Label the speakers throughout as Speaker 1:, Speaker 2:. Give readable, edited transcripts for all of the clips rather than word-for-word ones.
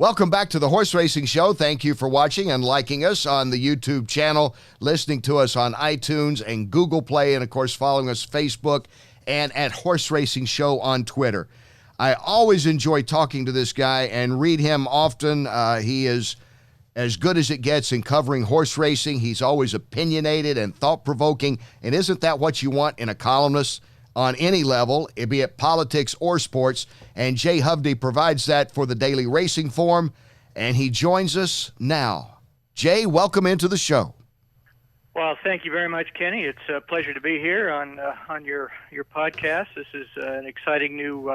Speaker 1: Welcome back to the Horse Racing Show. Thank you for watching and liking us on the YouTube channel, listening to us on iTunes and Google Play, and, of course, following us Facebook and at Horse Racing Show on Twitter. I always enjoy talking to this guy and read him often. He is as good as it gets in covering horse racing. He's always opinionated and thought-provoking, and isn't that what you want in a columnist on any level, be it politics or sports? And Jay Hovdey provides that for the Daily Racing Form, and he joins us now. Jay, welcome into the show.
Speaker 2: Well, thank you very much, Kenny. It's a pleasure to be here on your podcast. This is an exciting new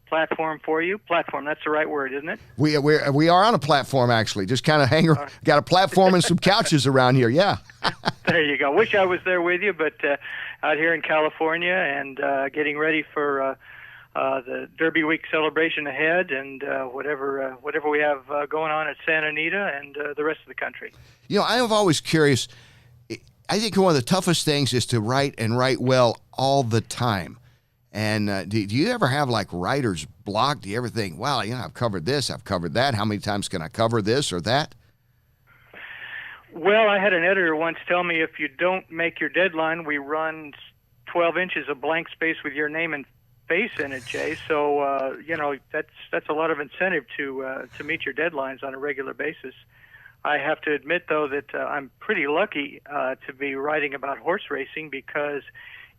Speaker 2: platform for you. Platform, that's the right word, isn't it?
Speaker 1: We are on a platform, actually. Just kind of got a platform and some couches around here, yeah.
Speaker 2: There you go. Wish I was there with you, but out here in California and getting ready for the Derby Week celebration ahead, and whatever we have going on at Santa Anita and the rest of the country.
Speaker 1: You know, I am always curious. I think one of the toughest things is to write and write well all the time. And do you ever have like writer's block? Do you ever think, well, I've covered this, I've covered that. How many times can I cover this or that?
Speaker 2: Well, I had an editor once tell me, if you don't make your deadline, we run 12 inches of blank space with your name and face in it, Jay. So, that's a lot of incentive to meet your deadlines on a regular basis. I have to admit, though, that I'm pretty lucky to be writing about horse racing, because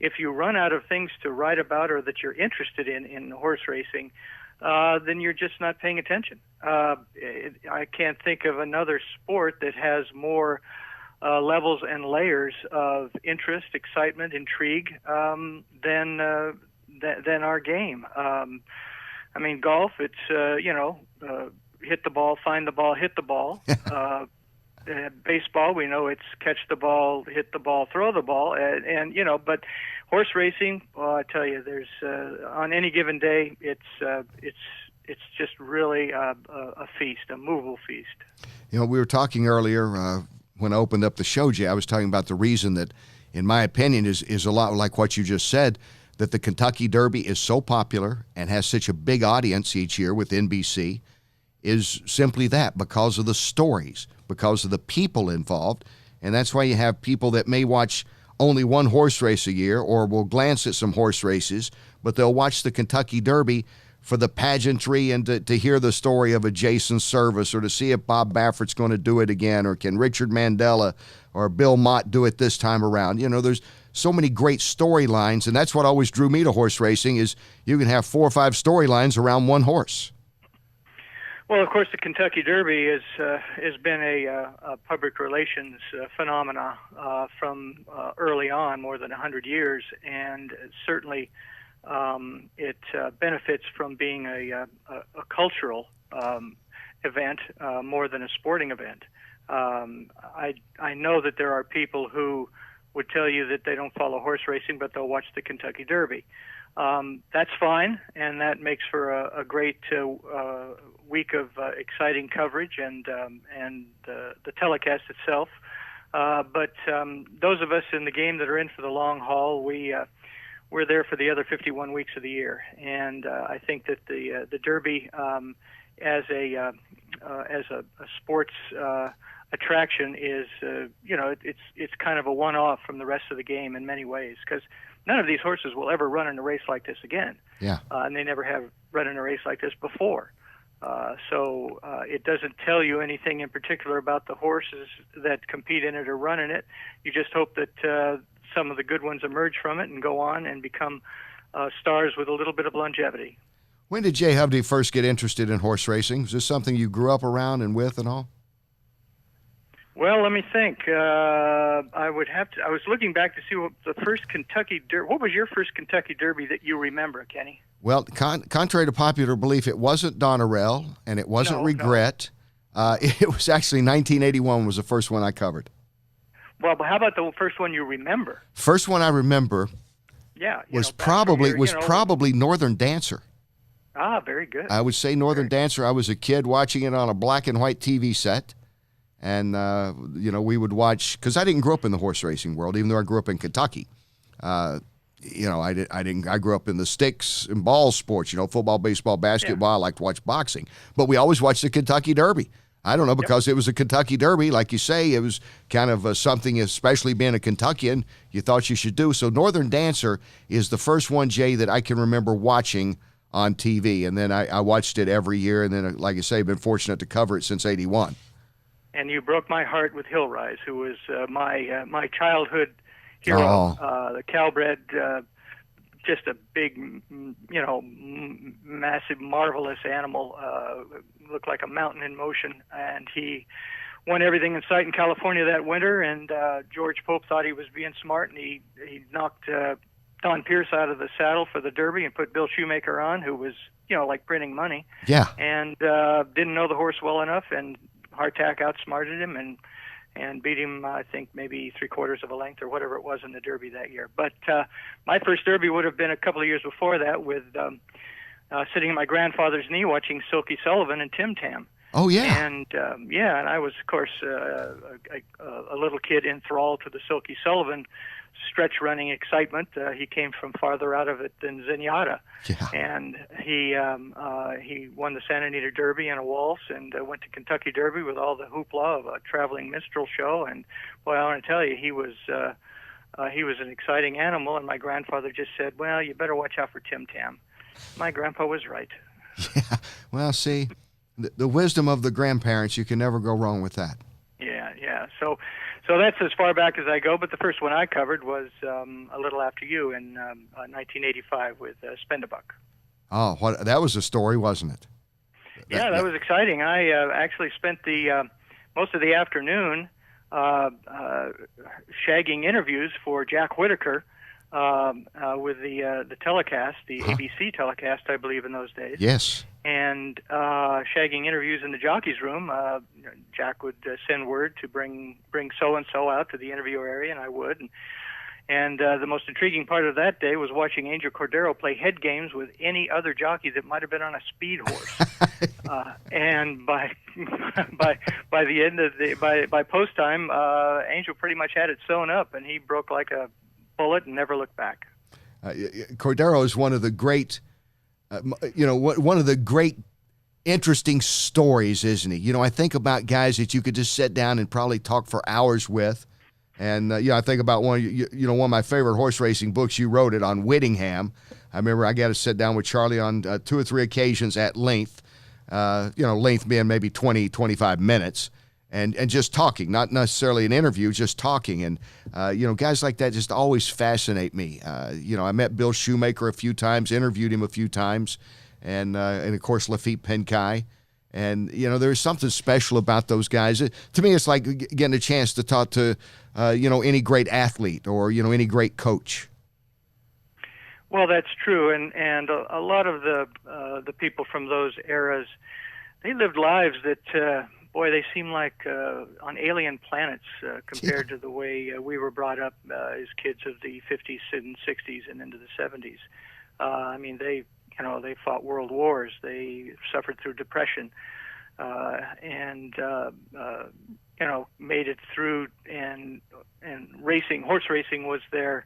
Speaker 2: if you run out of things to write about or that you're interested in horse racing, then you're just not paying attention. I can't think of another sport that has more levels and layers of interest, excitement, intrigue than our game. I mean, golf, it's, hit the ball, find the ball, hit the ball. Baseball, we know it's catch the ball, hit the ball, throw the ball, but horse racing, well, I tell you, there's on any given day, it's just really a feast, a movable feast.
Speaker 1: We were talking earlier when I opened up the show, Jay. I was talking about the reason that, in my opinion, is a lot like what you just said, that the Kentucky Derby is so popular and has such a big audience each year with NBC. Is simply that, because of the stories, because of the people involved. And that's why you have people that may watch only one horse race a year or will glance at some horse races, but they'll watch the Kentucky Derby for the pageantry and to hear the story of a Jason Service, or to see if Bob Baffert's going to do it again, or can Richard Mandela or Bill Mott do it this time around. There's so many great storylines, and that's what always drew me to horse racing, is you can have 4 or 5 storylines around one horse.
Speaker 2: Well, of course, the Kentucky Derby has been a public relations phenomena from early on, more than 100 years, and certainly it benefits from being a cultural event more than a sporting event. I know that there are people who would tell you that they don't follow horse racing, but they'll watch the Kentucky Derby. That's fine, and that makes for a great week of exciting coverage and the telecast itself. But those of us in the game that are in for the long haul, we're there for the other 51 weeks of the year. And I think that the Derby as a sports attraction is it's kind of a one-off from the rest of the game in many ways, because none of these horses will ever run in a race like this again.
Speaker 1: Yeah.
Speaker 2: And they never have run in a race like this before. So it doesn't tell you anything in particular about the horses that compete in it or run in it. You just hope that some of the good ones emerge from it and go on and become stars with a little bit of longevity.
Speaker 1: When did Jay Hovdey first get interested in horse racing? Was this something you grew up around and with and all?
Speaker 2: Well, let me think. I was looking back to see what the first Kentucky Derby. What was your first Kentucky Derby that you remember, Kenny?
Speaker 1: Well, contrary to popular belief, it wasn't Donnerell and it wasn't Regret. No. It was actually 1981 was the first one I covered.
Speaker 2: Well, but how about the first one you remember?
Speaker 1: First one I remember was probably Northern Dancer.
Speaker 2: Ah, very good.
Speaker 1: I would say Northern Dancer. I was a kid watching it on a black and white TV set. And, we would watch, because I didn't grow up in the horse racing world, even though I grew up in Kentucky. I grew up in the sticks and ball sports, football, baseball, basketball. I like to watch boxing, but we always watched the Kentucky Derby. I don't know, because it was a Kentucky Derby, like you say, it was kind of something, especially being a Kentuckian, you thought you should do. So Northern Dancer is the first one, Jay, that I can remember watching on TV. And then I watched it every year. And then, like I say, been fortunate to cover it since '81.
Speaker 2: And you broke my heart with Hill Rise, who was my childhood hero, the Calbred, just a big, massive, marvelous animal, looked like a mountain in motion, and he won everything in sight in California that winter, and George Pope thought he was being smart, and he knocked Don Pierce out of the saddle for the Derby and put Bill Shoemaker on, who was, like printing money.
Speaker 1: Yeah.
Speaker 2: And didn't know the horse well enough, and hardtack outsmarted him and beat him, I think, maybe 3/4 of a length or whatever it was in the Derby that year. But my first Derby would have been a couple of years before that, with sitting at my grandfather's knee watching Silky Sullivan and Tim Tam.
Speaker 1: Oh, yeah.
Speaker 2: And, and I was, of course, a little kid enthralled to the Silky Sullivan stretch running excitement. He came from farther out of it than Zenyatta.
Speaker 1: Yeah.
Speaker 2: And he won the Santa Anita Derby in a waltz, and went to Kentucky Derby with all the hoopla of a traveling minstrel show. And boy, I want to tell you, he was an exciting animal. And my grandfather just said, "Well, you better watch out for Tim Tam." My grandpa was right.
Speaker 1: Yeah. Well, see, the wisdom of the grandparents, you can never go wrong with that.
Speaker 2: Yeah. So that's as far back as I go. But the first one I covered was a little after you in 1985 with Spendabuck.
Speaker 1: Oh, that was a story, wasn't it?
Speaker 2: That was exciting. I actually spent the most of the afternoon shagging interviews for Jack Whitaker with the telecast, the ABC telecast, I believe, in those days.
Speaker 1: Yes.
Speaker 2: And shagging interviews in the jockey's room. Jack would send word to bring so-and-so out to the interview area, and I would. And the most intriguing part of that day was watching Angel Cordero play head games with any other jockey that might have been on a speed horse. And by the end of by post time, Angel pretty much had it sewn up, and he broke like a bullet and never looked back.
Speaker 1: Cordero is one of the great, one of the great interesting stories, isn't he? I think about guys that you could just sit down and probably talk for hours with. And, I think about one of my favorite horse racing books. You wrote it on Whittingham. I remember I got to sit down with Charlie on 2 or 3 occasions at length, length being maybe 20, 25 minutes, and just talking, not necessarily an interview, just talking. And, guys like that just always fascinate me. I met Bill Shoemaker a few times, interviewed him a few times, and of course, Lafitte Penkai. And, there's something special about those guys. To me, it's like getting a chance to talk to, any great athlete or, any great coach.
Speaker 2: Well, that's true. And a lot of the people from those eras, they lived lives that, they seem like on alien planets compared to the way we were brought up as kids of the 50s and 60s and into the 70s. They fought world wars. They suffered through depression, and made it through. And horse racing was their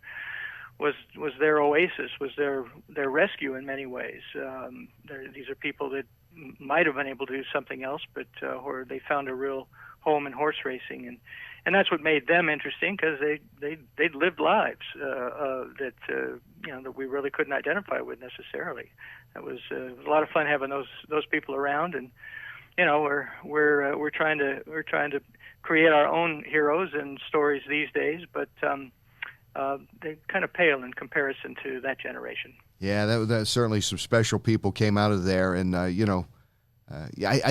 Speaker 2: oasis, was their rescue in many ways. These are people that might have been able to do something else, but or they found a real home in horse racing, and that's what made them interesting, because they'd lived lives that we really couldn't identify with necessarily. It was a lot of fun having those people around, and we're trying to create our own heroes and stories these days, but they kind of pale in comparison to that generation.
Speaker 1: Yeah, that certainly some special people came out of there, and I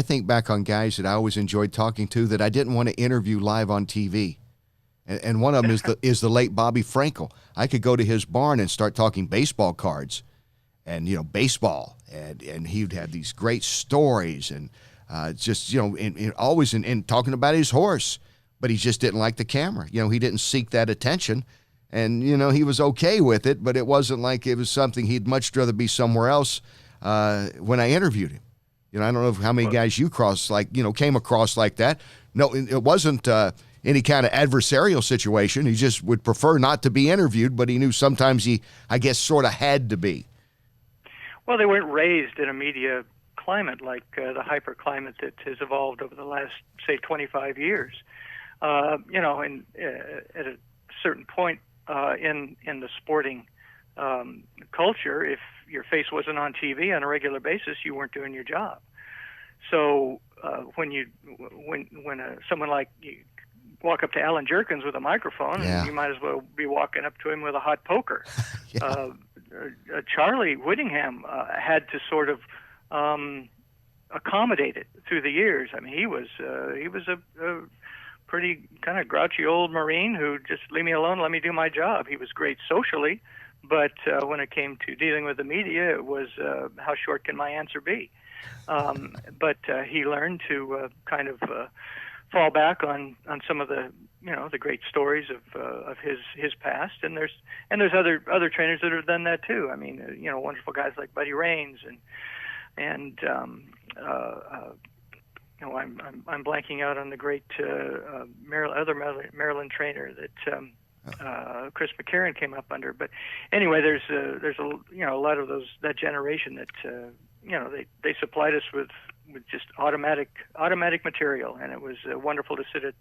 Speaker 1: think back on guys that I always enjoyed talking to that I didn't want to interview live on TV, and one of them is the late Bobby Frankel. I could go to his barn and start talking baseball cards, and baseball, and he'd have these great stories, and always in talking about his horse, but he just didn't like the camera. He didn't seek that attention. And, he was okay with it, but it wasn't like it was something he'd much rather be somewhere else when I interviewed him. I don't know how many guys you came across like that. No, it wasn't any kind of adversarial situation. He just would prefer not to be interviewed, but he knew sometimes he, I guess, sort of had to be.
Speaker 2: Well, they weren't raised in a media climate like the hyper climate that has evolved over the last, say, 25 years. And at a certain point in the sporting culture, if your face wasn't on TV on a regular basis, you weren't doing your job. So when someone like you walk up to Alan Jerkins with a microphone, you might as well be walking up to him with a hot poker. Charlie Whittingham had to sort of accommodate it through the years. I mean, he was a pretty kind of grouchy old Marine who just leave me alone, let me do my job. He was great socially, but when it came to dealing with the media, it was how short can my answer be? But he learned to kind of fall back on some of the the great stories of his past, and there's other trainers that have done that too. I mean, wonderful guys like Buddy Raines and I'm blanking out on the great Maryland trainer that Chris McCarron came up under. But anyway, there's a lot of that generation that they supplied us with just automatic material, and it was wonderful to sit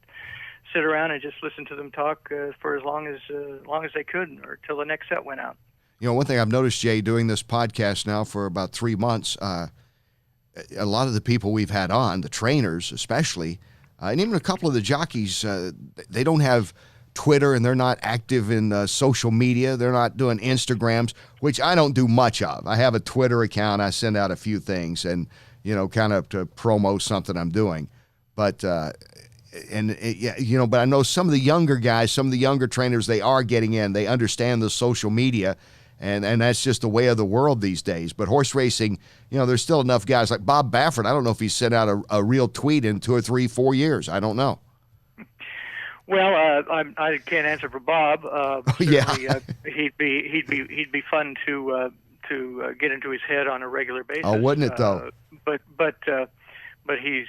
Speaker 2: around and just listen to them talk for as long as they could, or till the next set went out.
Speaker 1: One thing I've noticed, Jay, doing this podcast now for about 3 months, a lot of the people we've had on, the trainers especially, and even a couple of the jockeys, they don't have Twitter and they're not active in social media. They're not doing Instagrams, which I don't do much of. I have a Twitter account. I send out a few things and, kind of to promote something I'm doing. But, but I know some of the younger guys, some of the younger trainers, they are getting in. They understand the social media, and that's just the way of the world these days. But horse racing, there's still enough guys like Bob Baffert. I don't know if he sent out a real tweet in 2 or 3, 4 years. I don't know.
Speaker 2: Well, I can't answer for Bob.
Speaker 1: Yeah,
Speaker 2: he'd be fun to get into his head on a regular basis.
Speaker 1: Oh, wouldn't it though?
Speaker 2: But he's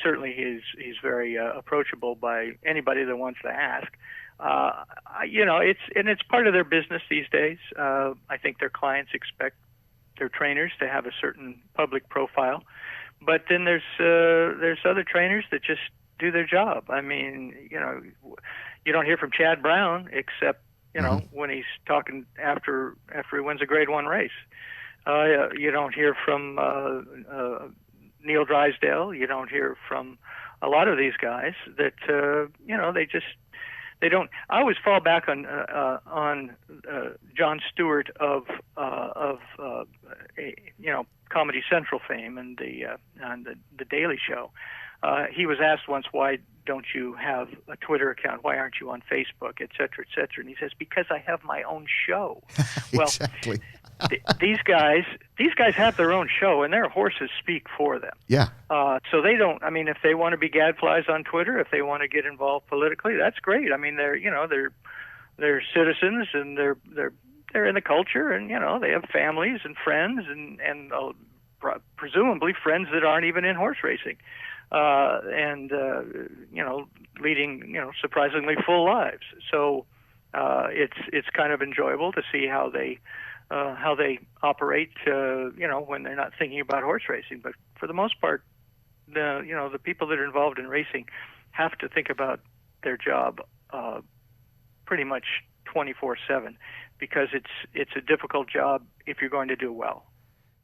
Speaker 2: certainly he's very approachable by anybody that wants to ask. It's part of their business these days. I think their clients expect their trainers to have a certain public profile, but then there's other trainers that just do their job. I mean, you don't hear from Chad Brown except when he's talking after he wins a Grade 1 race. You don't hear from Neil Drysdale. You don't hear from a lot of these guys that they don't. I always fall back on John Stewart of Comedy Central fame and the Daily Show. He was asked once, why don't you have a Twitter account? Why aren't you on Facebook, et cetera, et cetera? And he says, because I have my own show.
Speaker 1: Exactly.
Speaker 2: Well, these guys have their own show, and their horses speak for them.
Speaker 1: Yeah.
Speaker 2: So they don't. I mean, if they want to be gadflies on Twitter, if they want to get involved politically, that's great. I mean, they're citizens, and they're in the culture, and they have families and friends, and presumably friends that aren't even in horse racing. Leading surprisingly full lives. So it's kind of enjoyable to see how they operate. When they're not thinking about horse racing. But for the most part, the people that are involved in racing have to think about their job pretty much 24/7, because it's a difficult job if you're going to do well.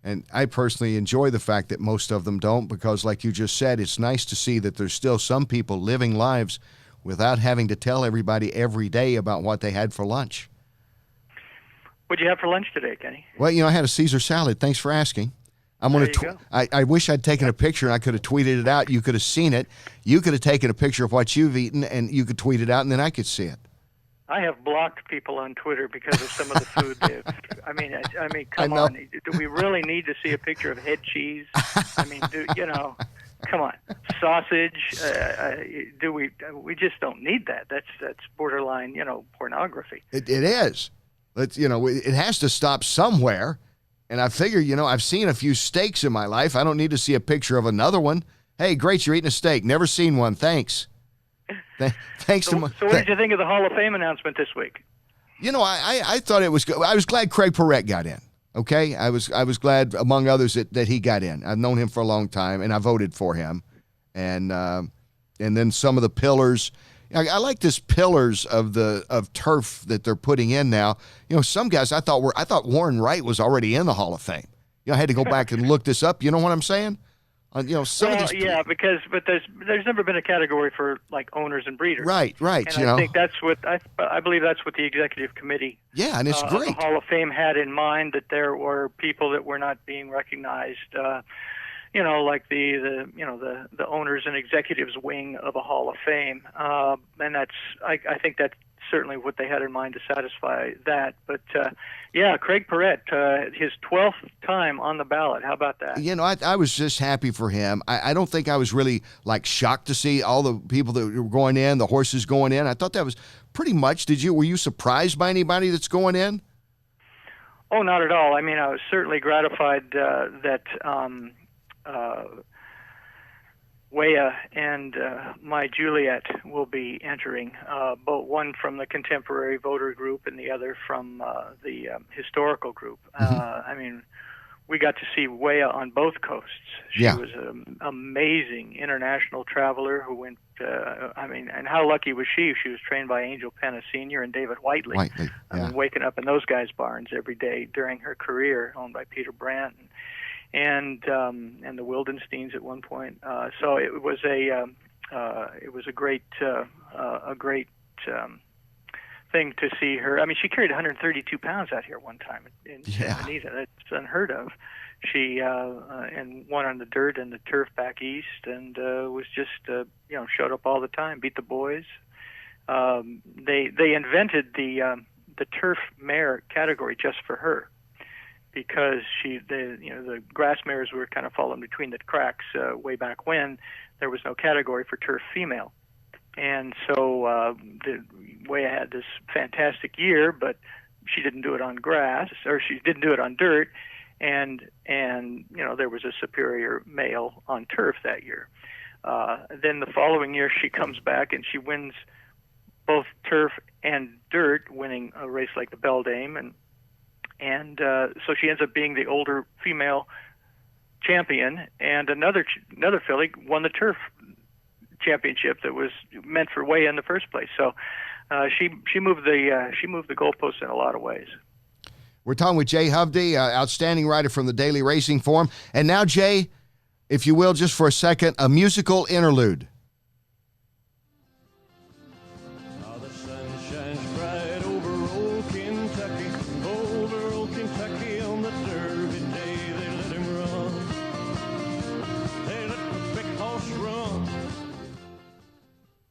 Speaker 1: And I personally enjoy the fact that most of them don't, because like you just said, it's nice to see that there's still some people living lives without having to tell everybody every day about what they had for lunch.
Speaker 2: What'd you have for lunch today, Kenny?
Speaker 1: Well, I had a Caesar salad. Thanks for asking. I'm going to. I wish I'd taken a picture and I could have tweeted it out. You could have seen it. You could have taken a picture of what you've eaten and you could tweet it out, and then I could see it.
Speaker 2: I have blocked people on Twitter because of some of the food they've. I mean, come on. Do we really need to see a picture of head cheese? I mean, come on, sausage. Do we? We just don't need that. That's borderline, pornography.
Speaker 1: It is. It has to stop somewhere. And I figure, I've seen a few steaks in my life. I don't need to see a picture of another one. Hey, great, you're eating a steak. Never seen one. Thanks. Thanks to my.
Speaker 2: So what did you think of the Hall of Fame announcement this week?
Speaker 1: You know, I thought it was good. I was glad Craig Perrette got in. Okay, I was glad, among others, that he got in. I've known him for a long time, and I voted for him. And then some of the pillars. I like this pillars of turf that they're putting in now. You know, some guys I thought Warren Wright was already in the Hall of Fame. You know, I had to go back and look this up. You know what I'm saying? You know, some of these.
Speaker 2: Yeah, but there's never been a category for like owners and breeders.
Speaker 1: Right.
Speaker 2: And I think that's what I believe that's what the executive committee.
Speaker 1: Yeah, and it's great.
Speaker 2: The Hall of Fame had in mind that there were people that were not being recognized. You know, like the owners and executives wing of a Hall of Fame, and that's I think that's certainly what they had in mind to satisfy that. But yeah, Craig Perrette, his 12th time on the ballot. How about that?
Speaker 1: You know, I was just happy for him. I don't think I was really like shocked to see all the people that were going in, the horses going in. I thought that was pretty much. Were you surprised by anybody that's going in?
Speaker 2: Oh, not at all. I mean, I was certainly gratified that. Weah and My Juliet will be entering, both one from the contemporary voter group and the other from the historical group. I mean, we got to see Weah on both coasts. She was an amazing international traveler who went, and how lucky was she? She was trained by Angel Penna Sr. and David Whiteley. I mean, waking up in those guys' barns every day during her career, owned by Peter Brandt. And the Wildensteins at one point. So it was a great thing to see her. I mean, she carried 132 pounds out here one time in San Benito. That's unheard of. She and won on the dirt and the turf back east, and was just showed up all the time, beat the boys. They invented the turf mare category just for her. Because the grass mares were kind of falling between the cracks way back when. There was no category for turf female, and so Weah had this fantastic year, but she didn't do it on grass, or she didn't do it on dirt, and there was a superior male on turf that year. Then the following year she comes back and she wins both turf and dirt, winning a race like the Beldame, and so she ends up being the older female champion, and another filly won the turf championship that was meant for Weah in the first place. So she moved the goalposts in a lot of ways.
Speaker 1: We're talking with Jay Hovdey, outstanding writer from the Daily Racing Form, and now Jay, if you will, just for a second, a musical interlude.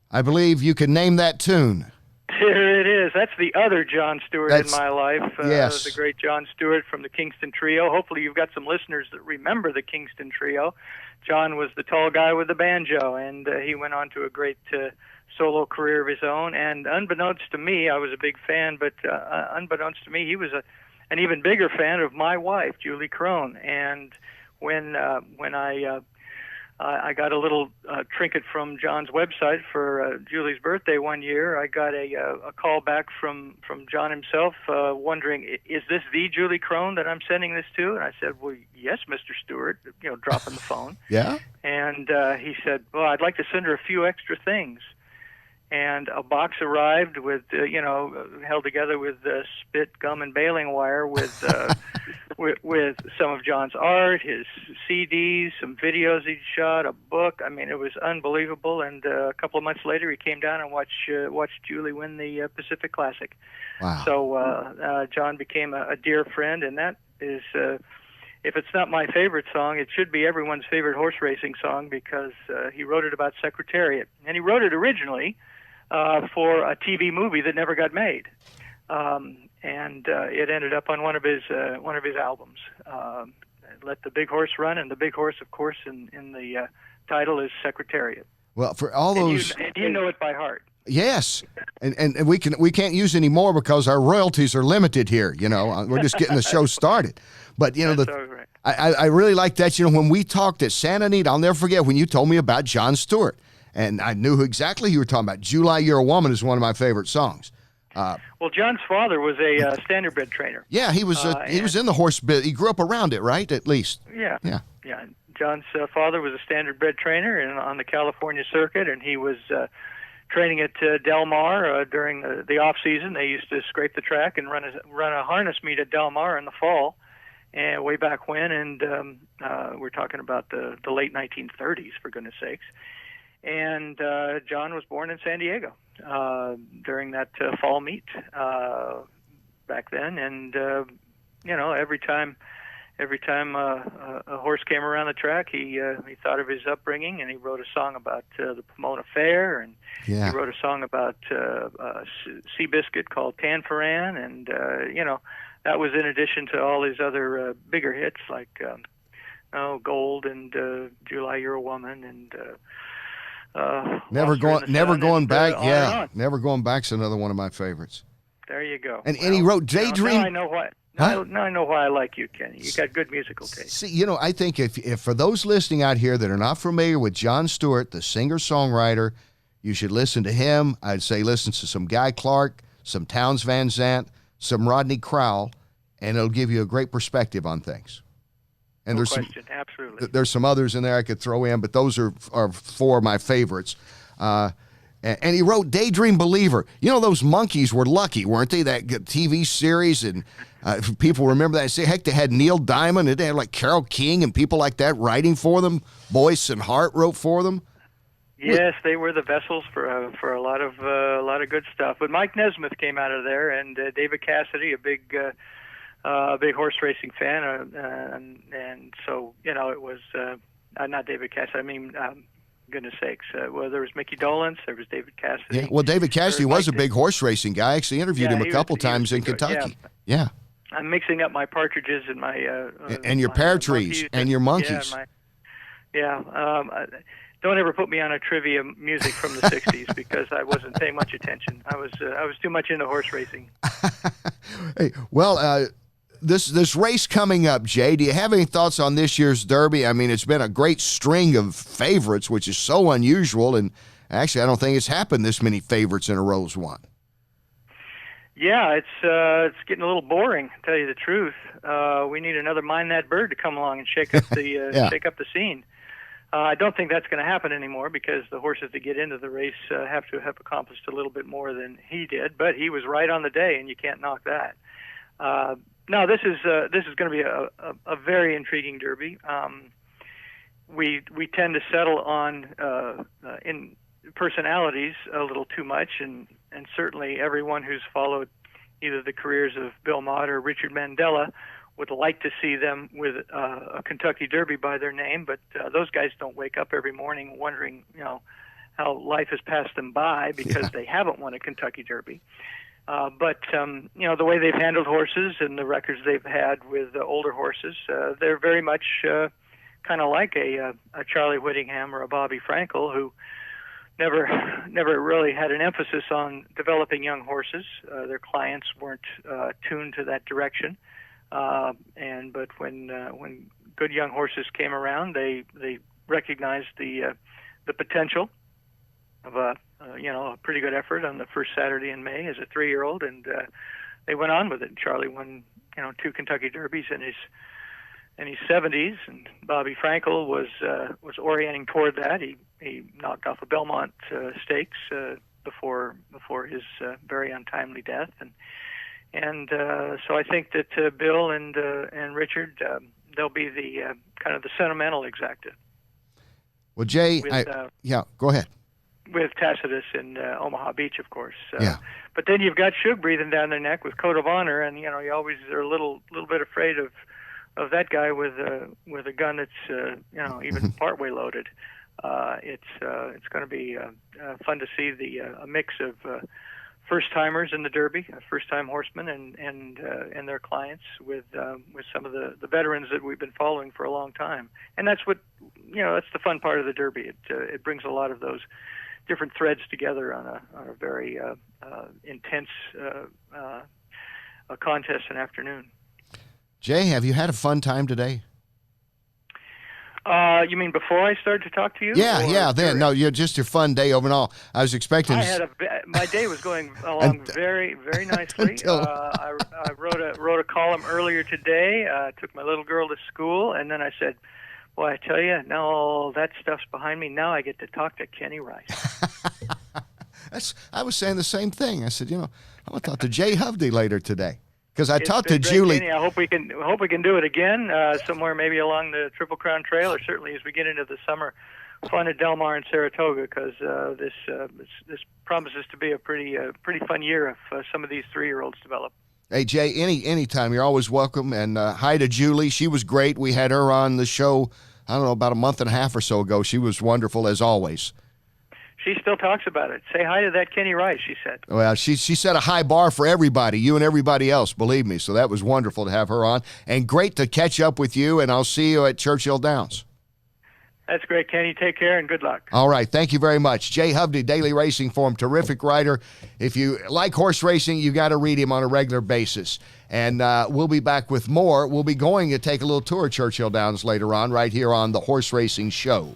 Speaker 1: I believe you can name that tune.
Speaker 2: There it is. That's the other John Stewart in my life.
Speaker 1: Yes.
Speaker 2: The great John Stewart from the Kingston Trio. Hopefully you've got some listeners that remember the Kingston Trio. John was the tall guy with the banjo, and he went on to a great solo career of his own. And unbeknownst to me, I was a big fan, but unbeknownst to me, he was an even bigger fan of my wife, Julie Crone. And when I got a little trinket from John's website for Julie's birthday one year. I got a call back from John himself wondering, is this the Julie Crone that I'm sending this to? And I said, well, yes, Mr. Stewart, dropping the phone.
Speaker 1: Yeah.
Speaker 2: And he said, well, I'd like to send her a few extra things. And a box arrived with, held together with spit, gum, and baling wire with with some of John's art, his CDs, some videos he'd shot, a book. I mean, it was unbelievable. And a couple of months later, he came down and watched Julie win the Pacific Classic.
Speaker 1: Wow.
Speaker 2: So John became a dear friend, and that is, if it's not my favorite song, it should be everyone's favorite horse racing song, because he wrote it about Secretariat. And he wrote it originally for a TV movie that never got made, and it ended up on one of his albums. Let the Big Horse Run, and the Big Horse, of course, in the title is Secretariat.
Speaker 1: Well, for all those,
Speaker 2: and you know it by heart.
Speaker 1: Yes, and we can't use any more because our royalties are limited here. We're just getting the show started. But
Speaker 2: Right.
Speaker 1: I really like that. When we talked at Santa Anita, I'll never forget when you told me about John Stewart. and I knew exactly who you were talking about. July, You're a Woman is one of my favorite songs.
Speaker 2: Well, John's father was a standardbred trainer.
Speaker 1: Yeah, he was in the horse bit. He grew up around it, right? At least.
Speaker 2: Yeah.
Speaker 1: Yeah.
Speaker 2: Yeah. John's father was a standardbred trainer on the California circuit, and he was training at Del Mar during the off season. They used to scrape the track and run a harness meet at Del Mar in the fall, and way back when. And we're talking about the late 1930s, for goodness sakes. And John was born in San Diego during that fall meet back then. And every time a horse came around the track, he thought of his upbringing, and he wrote a song about the Pomona Fair, and he wrote a song about Seabiscuit called Tanforan, and that was in addition to all his other bigger hits like Gold and July, You're a Woman, and
Speaker 1: Never going back. Yeah, Never Going Back's another one of my favorites.
Speaker 2: There you go.
Speaker 1: And he wrote Daydream.
Speaker 2: Now I know why. Now I know why I like you, Kenny. You got good musical taste.
Speaker 1: See, I think if for those listening out here that are not familiar with John Stewart, the singer-songwriter, you should listen to him. I'd say listen to some Guy Clark, some Townes Van Zandt, some Rodney Crowell, and it'll give you a great perspective on things. And
Speaker 2: Absolutely.
Speaker 1: There's some others in there I could throw in, but those are four of my favorites. And he wrote Daydream Believer. Those monkeys were lucky, weren't they? That TV series, and people remember that. Say, heck, they had Neil Diamond, and they had like Carole King and people like that writing for them. Boyce and Hart wrote for them.
Speaker 2: Yes, they were the vessels for a lot of good stuff. But Mike Nesmith came out of there, and David Cassidy, a big horse racing fan, and so it was not David Cassidy. I mean, goodness sakes, well, there was Mickey Dolenz, there was David Cassidy.
Speaker 1: Yeah, well, David Cassidy was a big horse racing guy. I actually interviewed him a couple times in Kentucky. Yeah.
Speaker 2: I'm mixing up my partridges and my
Speaker 1: and your pear trees and your monkeys.
Speaker 2: Don't ever put me on a trivia music from the '60s because I wasn't paying much attention. I was too much into horse racing.
Speaker 1: Hey, well, this race coming up, Jay, do you have any thoughts on this year's Derby? I mean, it's been a great string of favorites, which is so unusual, and actually, I don't think it's happened this many favorites in a row's won.
Speaker 2: Yeah, it's getting a little boring, to tell you the truth. We need another Mind That Bird to come along and shake up the shake up the scene. I don't think that's going to happen anymore because the horses that get into the race have to have accomplished a little bit more than he did. But he was right on the day, and you can't knock that. No, this is going to be a very intriguing Derby. We tend to settle on in personalities a little too much, and certainly everyone who's followed either the careers of Bill Mott or Richard Mandela would like to see them with a Kentucky Derby by their name, but those guys don't wake up every morning wondering, how life has passed them by because they haven't won a Kentucky Derby. But the way they've handled horses and the records they've had with older horses, they're very much kind of like a Charlie Whittingham or a Bobby Frankel, who never really had an emphasis on developing young horses. Their clients weren't tuned to that direction. But when good young horses came around, they recognized the potential of a pretty good effort on the first Saturday in May as a 3-year-old, and they went on with it. Charlie won 2 Kentucky Derbies in his 70s, and Bobby Frankel was orienting toward that. He knocked off a Belmont Stakes before his very untimely death, and so I think that Bill and Richard, they'll be the kind of the sentimental exacta.
Speaker 1: Well, Jay, go ahead.
Speaker 2: With Tacitus in Omaha Beach, of course.
Speaker 1: But
Speaker 2: then you've got Shug breathing down their neck with Code of Honor, and you always are a little bit afraid of that guy with a gun that's even partway loaded. It's going to be fun to see a mix of first timers in the Derby, first time horsemen, and their clients with some of the veterans that we've been following for a long time. And that's what that's the fun part of the Derby. It brings a lot of those different threads together on a very intense contest and afternoon.
Speaker 1: Jay, have you had a fun time today?
Speaker 2: You mean before I started to talk to you?
Speaker 1: Yeah. Then
Speaker 2: during?
Speaker 1: no, you're just your fun day overall. I was expecting.
Speaker 2: My day was going along very, very nicely. I wrote a column earlier today. Took my little girl to school, and then I said, "Boy, I tell you, now all that stuff's behind me. Now I get to talk to Kenny Rice."
Speaker 1: I was saying the same thing. I said, I'm going to talk to Jay Hovdey later today. Because I talked to
Speaker 2: great,
Speaker 1: Julie.
Speaker 2: Kenny. I hope we can do it again somewhere, maybe along the Triple Crown Trail, or certainly as we get into the summer fun at Del Mar and Saratoga. Because this promises to be a pretty fun year if some of these 3-year-olds develop.
Speaker 1: Hey Jay, anytime you're always welcome. And hi to Julie. She was great. We had her on the show. I don't know, about a month and a half or so ago. She was wonderful as always.
Speaker 2: She still talks about it. Say hi to that Kenny Rice, she said.
Speaker 1: Well, she set a high bar for everybody, you and everybody else, believe me. So that was wonderful to have her on. And great to catch up with you, and I'll see you at Churchill Downs.
Speaker 2: That's great, Kenny. Take care and good luck.
Speaker 1: All right. Thank you very much. Jay Hovdey, Daily Racing Form, terrific writer. If you like horse racing, you got to read him on a regular basis. And we'll be back with more. We'll be going to take a little tour of Churchill Downs later on right here on the Horse Racing Show.